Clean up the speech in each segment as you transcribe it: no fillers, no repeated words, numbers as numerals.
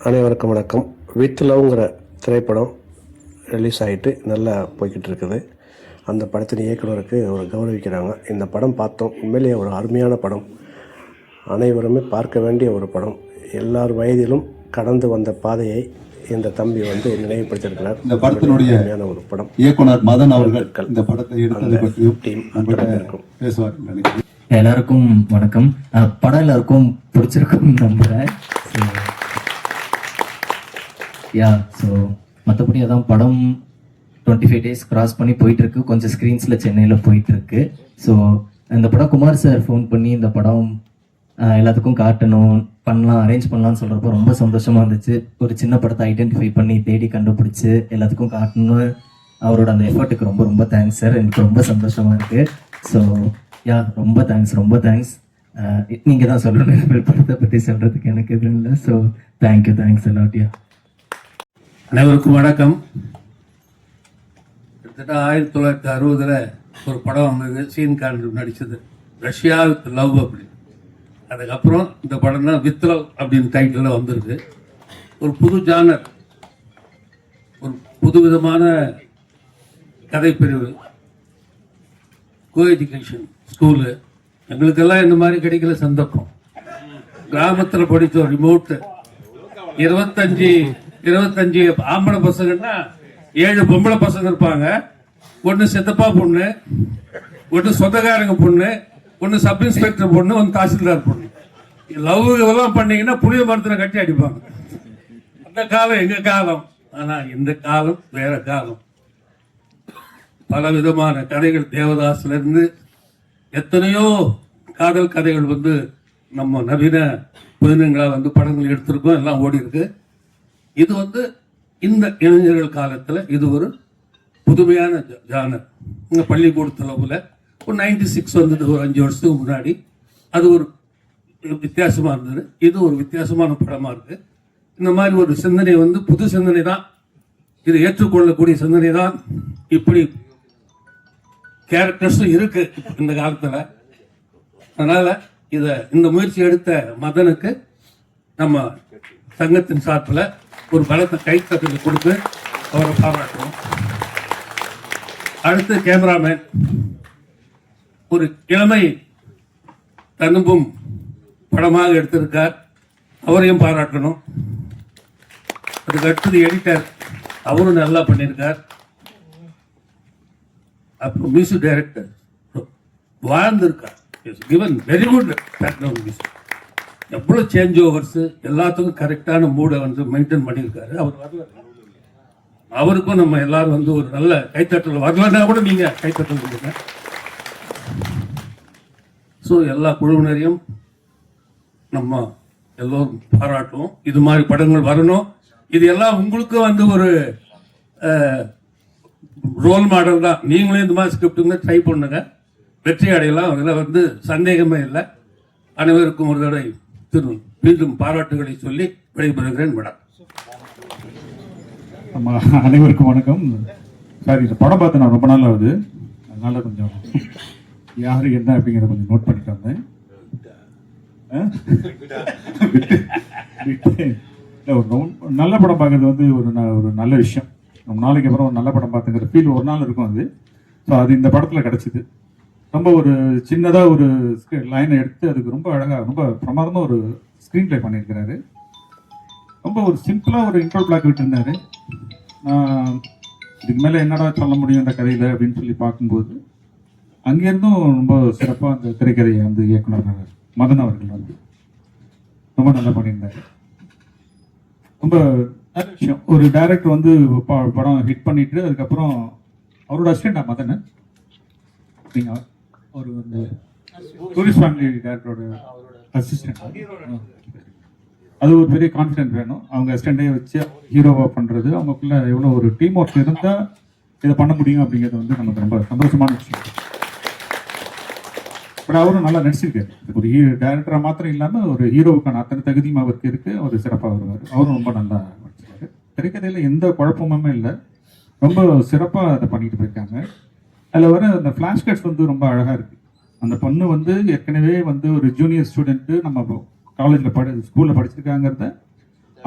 அனைவருக்கும் வணக்கம். வித் லவ்ங்கிற திரைப்படம் ரிலீஸ் ஆகிட்டு நல்லா போய்கிட்டு இருக்குது. அந்த படத்தின் இயக்குனருக்கு ஒரு கௌரவிக்கிறாங்க. இந்த படம் பார்த்தோம். உண்மையிலேயே ஒரு அருமையான படம். அனைவருமே பார்க்க வேண்டிய ஒரு படம். எல்லார் வயதிலும் கடந்து வந்த பாதையை இந்த தம்பி நினைவுபடுத்தியிருக்கிறார். இந்த படத்தினுடைய ஒரு படம் இயக்குனர் மதன் அவர்கள் இந்த படத்தை எடுத்தது பற்றியும் பேசுவார். எல்லாருக்கும் வணக்கம். படம் எல்லாருக்கும் பிடிச்சிருக்கும் நம்புறேன். ஸோ மற்றபடி அதான் படம் 25 days கிராஸ் பண்ணி போயிட்டு இருக்கு. கொஞ்சம் ஸ்க்ரீன்ஸில் சென்னையில் போயிட்டு இருக்கு. ஸோ இந்த படம் குமார் சார் ஃபோன் பண்ணி இந்த படம் எல்லாத்துக்கும் காட்டணும், பண்ணலாம், அரேஞ்ச் பண்ணலாம்னு சொல்கிறப்போ ரொம்ப சந்தோஷமாக இருந்துச்சு. ஒரு சின்ன படத்தை ஐடென்டிஃபை பண்ணி தேடி கண்டுபிடிச்சி எல்லாத்துக்கும் காட்டணும்னு அவரோட அந்த எஃபர்ட்டுக்கு ரொம்ப ரொம்ப தேங்க்ஸ் சார். எனக்கு ரொம்ப சந்தோஷமாக இருக்குது. ஸோ ரொம்ப தேங்க்ஸ். நீங்கள் தான் சொல்லணும் படத்தை பற்றி சொல்கிறதுக்கு எனக்கு எதுவும் இல்லை. ஸோ தேங்க்ஸ் எல்லாட்டியா. அனைவருக்கும் வணக்கம். கிட்டத்தட்ட 1960 ஒரு படம் வந்தது, சீன் கார்டு நடித்தது, ரஷ்யா வித் லவ் அப்படின்னு. அதுக்கப்புறம் இந்த படம் தான் வித் லவ் அப்படின்னு டைட்டில் வந்திருக்கு. ஒரு புது ஜானர், ஒரு புதுவிதமான கதைப்பிரிவு, கோ எஜுகேஷன் ஸ்கூலு. எங்களுக்கெல்லாம் இந்த மாதிரி கிடைக்கல சந்தர்ப்பம். கிராமத்தில் படித்த ஒரு ரிமோட்டு 25 ஆம்பளை பசங்கன்னா 7 பொம்பளை பசங்க இருப்பாங்க. ஒன்று சித்தப்பா பொண்ணு, ஒன்று சொந்தக்காரங்க பொண்ணு, ஒன்று சப் இன்ஸ்பெக்டர் பொண்ணு, ஒன்று தாசில்தார் பொண்ணு. லவ் எல்லாம் பண்ணீங்கன்னா புளிய மரத்தில் கட்டி அடிப்பாங்க. அந்த காலம் எங்க காலம். ஆனால் இந்த காலம் வேற காலம். பல விதமான கதைகள், தேவதாஸ்ல இருந்து எத்தனையோ காதல் கதைகள் நம்ம நவீன புதினங்களாக படங்கள் எடுத்திருக்கோம், எல்லாம் ஓடி இருக்கு. இது இந்த இளைஞர்கள் காலத்தில் இது ஒரு புதுமையான ஜானர். இங்கே பள்ளிக்கூடத்தில் ஒரு 96 வந்தது, ஒரு 5 வருஷத்துக்கு முன்னாடி. அது ஒரு வித்தியாசமாக இருந்தது. இது ஒரு வித்தியாசமான படமாக இருக்கு. இந்த மாதிரி ஒரு சிந்தனை புது சிந்தனை தான், இது ஏற்றுக்கொள்ளக்கூடிய சிந்தனை தான். இப்படி கேரக்டர்ஸும் இருக்கு இந்த காலத்தில். அதனால இந்த முயற்சி எடுத்த மதனுக்கு நம்ம சங்கத்தின் சார்பில் ஒரு பலத்தை கைத்தட்டலை கொடுத்து அவரை பாராட்டுவோம். அடுத்து கேமராமேன், ஒரு இளமை தனும்பும் படமாக எடுத்திருக்கார், அவரையும் பாராட்டணும். அதுக்கு அடுத்தது எடிட்டர், அவரும் நல்லா பண்ணியிருக்கார். அப்புறம் மியூசிக் டைரக்டர் வாழ்ந்திருக்கார், given very good background music. எவ்வளோ சேஞ்ச் ஓவர்ஸ், எல்லாத்துக்கும் கரெக்டான மூடை மெயின்டைன் பண்ணியிருக்காரு. அவர் வரல, அவருக்கும் நம்ம எல்லாரும் ஒரு நல்ல கைத்தட்டல், வரலன்னா கூட நீங்க கைத்தட்டல் கொடுங்க. ஸோ எல்லா குழுவினரையும் நம்ம எல்லோரும் பாராட்டுவோம். இது மாதிரி படங்கள் வரணும். இது எல்லாம் உங்களுக்கு ஒரு ரோல் மாடல் தான். நீங்களும் இந்த மாதிரி ஸ்கிரிப்டுங்க ட்ரை பண்ணுங்க, வெற்றி அடையலாம். அதில் சந்தேகமே இல்லை. அனைவருக்கும் ஒரு தடவை மீண்டும் பாராட்டுகளை சொல்லி விடைபெறுகிறேன். மேடம், அனைவருக்கும் வணக்கம். சார், இந்த படம் பார்த்து நான் ரொம்ப நாள் ஆகுது, அதனால கொஞ்சம் யாரு என்ன அப்படிங்கிறத கொஞ்சம் நோட் பண்ணிட்டு வந்தேன். நல்ல படம் பார்க்கறது ஒரு நல்ல விஷயம். ரொம்ப நாளைக்கு அப்புறம் ஒரு நல்ல படம் பார்த்துங்கிற ஃபீல் ஒரு நாள் இருக்கும் அது. ஸோ அது இந்த படத்தில் கிடச்சிது. ரொம்ப ஒரு சின்னதாக ஒரு லைனை எடுத்து அதுக்கு ரொம்ப அழகாக, ரொம்ப பிரமாதமாக ஒரு ஸ்க்ரீன் ப்ளே பண்ணியிருக்கிறாரு. ரொம்ப ஒரு சிம்பிளாக ஒரு இன்ட்ரோ பிளாக் விட்டுருந்தாரு. நான் இதுக்கு மேலே என்னடா சொல்ல முடியும் இந்த கதையில் அப்படின்னு சொல்லி பார்க்கும்போது, அங்கேருந்தும் ரொம்ப சிறப்பாக அந்த திரைக்கதையை இயக்குனர் மதன் அவர்கள் ரொம்ப நல்லா பண்ணியிருந்தார். ரொம்ப நல்ல விஷயம். ஒரு டைரக்டர் படம் ஹிட் பண்ணிட்டு அதுக்கப்புறம் அவரோட அசிஸ்டன்ட் மதன், நீங்கள் ஒரு டூரிஸ்ட் ஃபேமிலி டைரக்டரோட அசிஸ்டன்ட், அது ஒரு பெரிய கான்ஃபிடென்ட் வேணும். அவங்க அசிஸ்டண்டே வச்சு ஹீரோவாக பண்ணுறது, அவங்களுக்குள்ள எவ்வளோ ஒரு டீம் ஒர்க் இருந்தால் இதை பண்ண முடியும் அப்படிங்கிறது நமக்கு ரொம்ப சந்தோஷமான விஷயம். பட் அவரும் நல்லா நடிச்சிருக்காரு. ஒரு டைரக்டராக மாத்திரம் இல்லாமல் ஒரு ஹீரோவுக்கான அத்தனை தகுதியும் அவருக்கு இருக்குது. அவர் சிறப்பாக வருவார். அவரும் ரொம்ப நல்லா நடிச்சிருக்காரு. திரைக்கதையில் எந்த குழப்பமுமே இல்லை, ரொம்ப சிறப்பாக அதை பண்ணிட்டு போயிருக்காங்க. அதில் வர அந்த ஃப்ளாஷ்கட்ஸ் ரொம்ப அழகாக இருக்குது. அந்த பொண்ணு ஏற்கனவே ஒரு ஜூனியர் ஸ்டூடெண்ட்டு, நம்ம காலேஜில் ஸ்கூலில் படிச்சிருக்காங்கிறத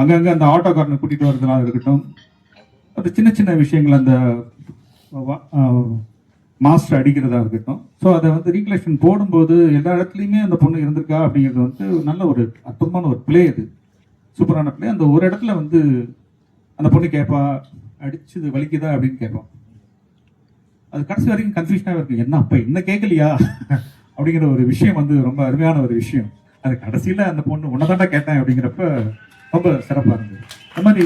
அங்கங்கே அந்த ஆட்டோக்காரனை கூட்டிகிட்டு வரதுலாம் இருக்கட்டும், அது சின்ன சின்ன விஷயங்கள், அந்த மாஸ்டர் அடிக்கிறதா இருக்கட்டும். ஸோ அதை வந்து ரீகலெக்ஷன் போடும்போது எல்லா இடத்துலையுமே அந்த பொண்ணு இருந்திருக்கா அப்படிங்கிறது வந்து நல்ல ஒரு அற்புதமான ஒரு பிளே, அது சூப்பரான பிளே. அந்த ஒரு இடத்துல வந்து அந்த பொண்ணு கேட்பா, அடிச்சது வலிக்குதா அப்படின்னு கேட்பான். அது கடைசி வரைக்கும் கன்ஃபியூஷனாக இருக்கு, என்ன அப்போ என்ன கேட்கலையா அப்படிங்கிற ஒரு விஷயம் வந்து ரொம்ப அருமையான ஒரு விஷயம். அது கடைசியில் அந்த பொண்ணு உன்னதாண்டா கேட்டேன் அப்படிங்கிறப்ப ரொம்ப சிறப்பாக இருந்தது. அந்த மாதிரி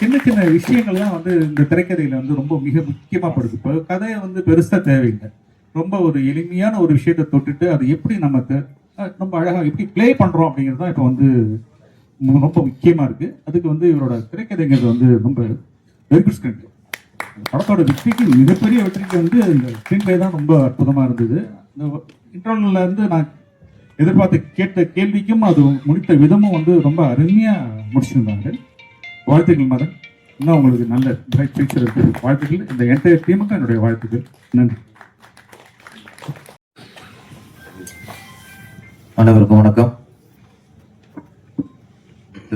சின்ன சின்ன விஷயங்கள் தான் வந்து இந்த திரைக்கதையில் வந்து ரொம்ப மிக முக்கியமாக படுது. இப்போ கதையை வந்து பெருசாக தேவையில்லை, ரொம்ப ஒரு எளிமையான ஒரு விஷயத்தை தொட்டுட்டு அது எப்படி நமக்கு ரொம்ப அழகாக எப்படி ப்ளே பண்ணுறோம் அப்படிங்கிறது தான் இப்போ வந்து ரொம்ப முக்கியமாக இருக்குது. அதுக்கு வந்து இவரோட திரைக்கதைங்கிறது வந்து ரொம்ப வெரி குட் ஸ்கிரீன் பிளே. படத்தோட வெற்றிக்கு மிகப்பெரிய வெற்றிக்கு வந்து இந்த ஸ்கிரீன் பிளே தான் ரொம்ப அற்புதமாக இருந்தது. இந்த இன்டர்வல்ல இருந்து நான் எதிர்பார்த்து கேட்ட கேள்விக்கும் அது முடித்த விதமும் வந்து ரொம்ப அருமையாக முடிச்சிருந்தாங்க. வாழ்த்துக்கள் மதன், இன்னும் உங்களுக்கு நல்ல பிரைட் ஃபியூச்சர் இருக்கு. வாழ்த்துக்கள், இந்த என்டையர் டீமுக்கும் என்னுடைய வாழ்த்துக்கள். நன்றி. அனைவருக்கும் வணக்கம்.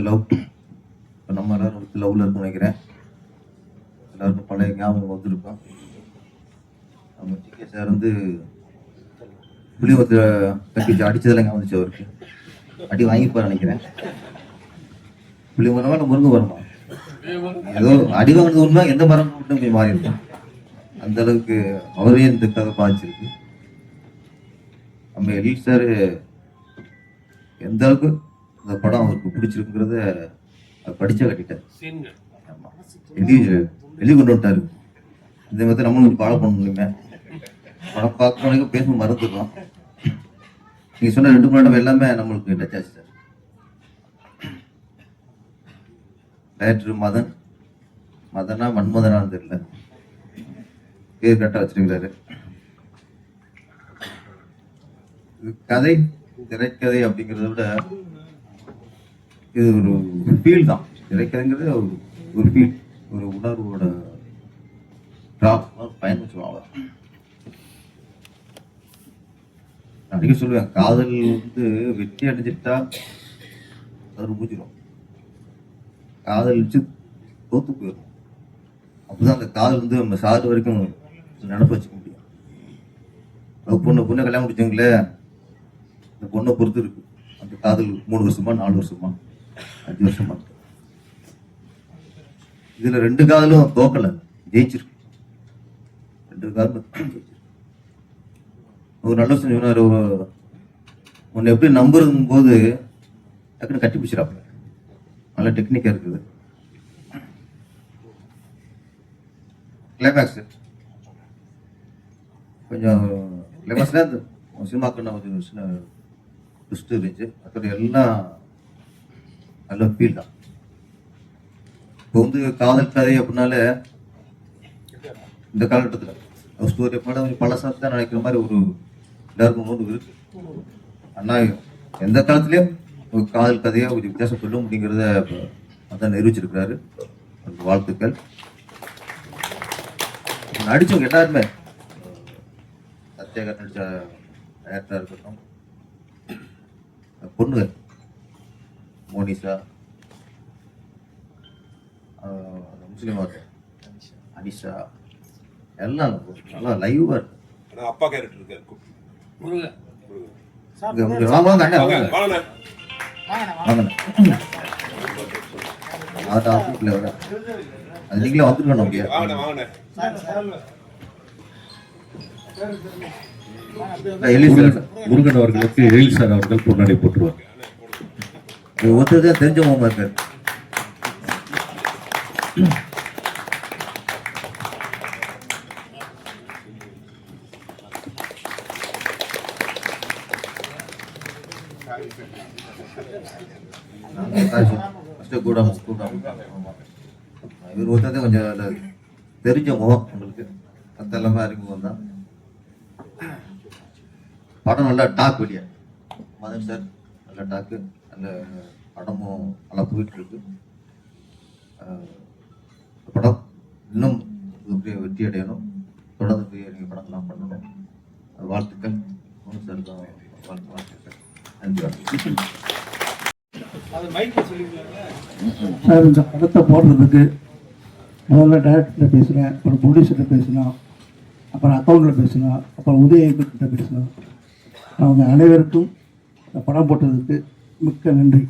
லவ், நம்ம எல்லாரும் லவ்ல இருந்து நினைக்கிறேன். எல்லாருக்கும் பழைய ஞாபகம் வந்திருக்கோம். நம்ம டிகே சார் வந்து புளியத்தை கட்டி அடிச்சதெல்லாம் ஞாபகம் வந்துச்சு. அவருக்கு அடி வாங்கிப்பார் நினைக்கிறேன். புளிய மரமா இல்லை முருங்கை மரமா, ஏதோ அடி வாங்கினது உண்மை, எந்த மரம் மட்டும் போய் மாறி இருக்கும். அந்த அளவுக்கு அவரே இந்த கதை பாதிச்சிருக்கு. நம்ம எழில் சார் எந்த அளவுக்கு இந்த படம் அவருக்கு பிடிச்சிருக்குங்கிறத படிச்சா கட்டிட்டார். எழுதி கொண்டு வந்துட்டாரு. இந்த மாதிரி நம்மளும் ஃபாலோ பண்ண முடியுமே. படம் பார்க்க பேச மறந்துடுறோம். நீங்க சொன்ன 2 மணி நேரம் எல்லாமே நம்மளுக்கு டச் ஆச்சு சார். டைரக்டர் மதனா மன்மதனான்னு தெரியல, பேர் கரெக்டாக வச்சிருக்கிறாரு. கதை திரைக்கதை அப்படிங்கிறத விட இது ஒரு ஃபீல் தான். திரைக்கதைங்கிறது ஒரு ஃபீல், ஒரு உணர்வோட பயன் வச்சுவாங்க. அடிக்க சொல்லுவேன், காதல் வந்து வெற்றி அடைஞ்சிட்டா அது முடிஞ்சிடும். காதல் வச்சு தோத்து போயிடும். அப்போதான் அந்த காதல் வந்து நம்ம சாது வரைக்கும் நினப்பு வச்சுக்க முடியும். பொண்ணை கல்யாணம் முடிச்சவங்களே, இந்த பொண்ணை பொறுத்து இருக்கு அந்த காதல். 3 வருஷமா 4 வருஷமா 5 வருஷமா. இதுல 2 காதலும் தோக்கல, ஜெயிச்சிருக்கு. 2 காதலும் ஜெயிச்சிருக்கு. ஒரு நல்ல விஷயம் சொன்னாரு, உன்னை எப்படி நம்புறதும் போது டக்குன்னு கட்டி பிடிச்சிடாப்புல. நல்ல டெக்னிக்கா இருக்குது. கிளைமேக்ஸ் கொஞ்சம் கிளைமேக்ஸ்ல சினிமாக்கு கொஞ்சம் சின்ன ட்விஸ்ட் இருந்துச்சு. அதோட எல்லாம் நல்ல ஃபீல் தான். இப்போ வந்து காதல் கதை அப்படின்னால இந்த காலகட்டத்தில் ஸ்டோரி அப்படின்னா கொஞ்சம் பழசாக தான் நினைக்கிற மாதிரி ஒரு எல்லாருக்கும் ஒன்று இருக்கு. ஆனால் எந்த காலத்துலேயும் ஒரு காதல் கதையை ஒரு வித்தியாசம் சொல்லும் அப்படிங்கிறத அதான் நிரூபிச்சிருக்கிறாரு. வாழ்த்துக்கள். நடிச்சவங்க எல்லாருமே, சத்யகர் நடிச்ச டேரக்டராக இருக்கட்டும், பொண்ணுங்க மோனிஷா, முஸ்லீம் அனிஷா, எல்லாம் நல்லா லைவா இருக்கு. அப்பா கேரக்டர் இருக்காரு. அது நீங்களே வந்துருக்கணும். முருகன் அவர்களுக்கு எழில் சார் அவர்கள் பொன்னாடை போட்டுருவார். ஒருத்தர் தெரிஞ்சவங்க இருக்காரு. இவர் ஒருத்தர் கொஞ்சம் தெரிஞ்ச முகம் உங்களுக்கு, மற்ற எல்லாமே அறிமுகம் தான். படம் நல்லா டாக் வெளியா மதன் சார், நல்ல டாக்கு, நல்ல படமும் நல்லா போயிட்டு இருக்கு. படம் இன்னும் வெற்றி அடையணும், தொடர்ந்து நீங்கள் படங்கள்லாம் பண்ணணும். வாழ்த்துக்கள். மோகன் சார் தான் வாழ்த்துக்கள். நன்றி. சார் இந்த படத்தை போடுறதுக்கு முதல்ல டேரக்டர்கிட்ட பேசுகிறேன், அப்புறம் ப்ரொடியூசர்கிட்ட பேசினோம், அப்புறம் அக்கௌண்ட்டில் பேசினோம், அப்புறம் உதயகிட்ட பேசினோம். அவங்க அனைவருக்கும் இந்த படம் போட்டதுக்கு மிக்க நன்றி.